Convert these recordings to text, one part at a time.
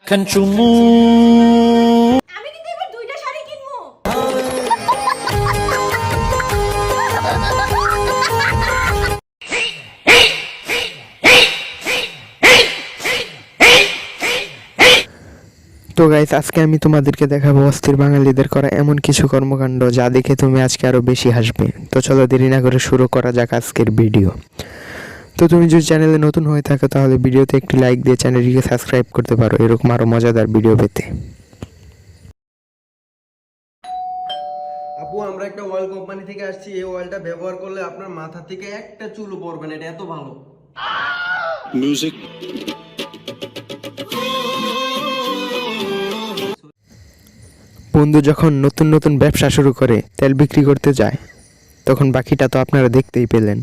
Kanchumu. আমি কিন্তু এবার দুইটা শাড়ি কিনবো। তো গাইস, আজকে আমি তোমাদেরকে দেখাবো অস্থির বাঙালিদের করা এমন কিছু কর্মকাণ্ড যা দেখে তুমি আজকে আরো বেশি হাসবে। তো চলো দেরি না করে শুরু করা যাক আজকের ভিডিও। তো তুমি যদি চ্যানেলে নতুন হয়ে থাকো তাহলে ভিডিওতে একটি লাইক দিয়ে চ্যানেলটিকে সাবস্ক্রাইব করতে পারো এরকম আরো মজাদার ভিডিও পেতে। আপু, আমরা একটা অয়েল কোম্পানি থেকে আসছি। এই অয়েলটা ব্যবহার করলে আপনার মাথা থেকে একটা চুলও পড়বে না। এটা এত ভালো। Music. বন্ধু যখন নতুন নতুন ব্যবসা শুরু করে তেল বিক্রি করতে যায় তখন বাকিটা তো আপনারা দেখতেই পেলেন।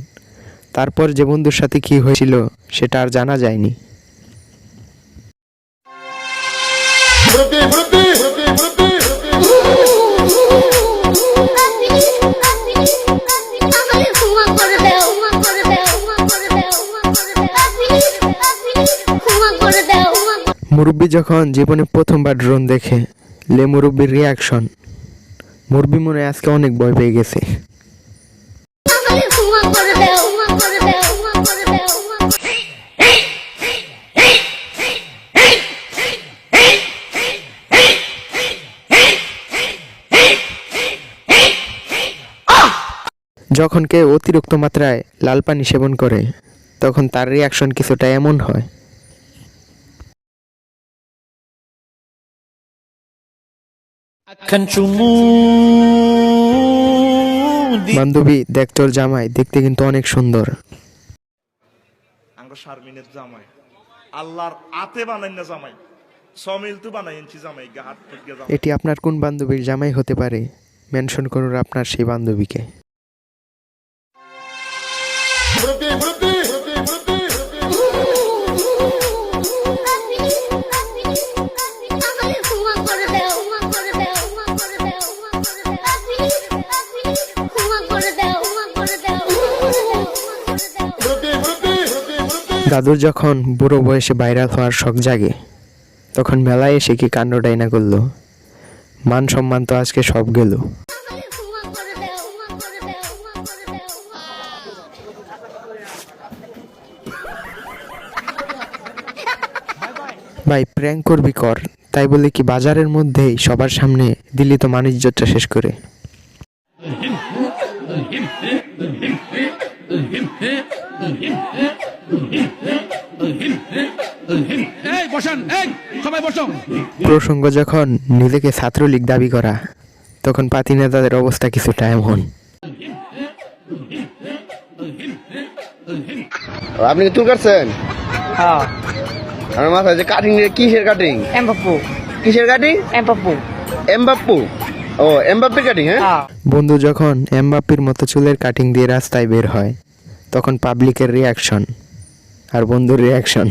তারপর যে বন্ধুর সাথে কি হয়েছিল সেটা আর জানা যায়নি। মুরব্বি যখন জীবনে প্রথমবার ড্রোন দেখে লে মুরব্বির রিয়াকশন, মুরব্বি মনে হয় আজকে অনেক ভয় পেয়ে গেছে। যখন কেউ অতিরিক্ত মাত্রায় লাল পানি সেবন করে তখন তার রিয়াকশন কিছুটা এমন হয়। Kanchumu. বান্ধবী, দেখ তোর জামাই দেখতে কিন্তু অনেক সুন্দর। আঙ্গ শারমিনের জামাই আল্লাহর আতে বানাই না জামাই সমিল তু বানাই ইঞ্চি জামাই গা হাত থেকে জামাই। এটি আপনার কোন বান্ধবীর জামাই হতে পারে? মেনশন করুন আপনার সেই বান্ধবীকে। দাদুর যখন বুড়ো বয়সে ভাইরাল হওয়ার শখ জাগে তখন মেলায় এসে কি কাণ্ডটাই না করলো। মান সম্মান তো আজকে সব গেল। ভাই প্র্যাঙ্ক করবি কর, তাই বলে কি বাজারের মধ্যেই সবার সামনে দিল্লি তো মানুষ ইজ্জতটা শেষ করে। প্রসঙ্গ যখন নিজেকে ছাত্রলীগ দাবি করা তখন পাতি নেতাদের অবস্থা কিছুটা এমন। আপনি কি চুল কাটছেন? হ্যাঁ, আমার মাথায় যে কাটিং, কিসের কাটিং? এমবাপ্পু। কিসের কাটিং? এমবাপ্পু। এমবাপ্পু। ও, এমবাপ্পের কাটিং। হ্যাঁ, বন্ধু যখন এমবাপ্পির মতো চুলের কাটিং দিয়ে রাস্তায় বের হয় তখন পাবলিকের রিয়াকশন আর বন্ধুর রিয়াকশন।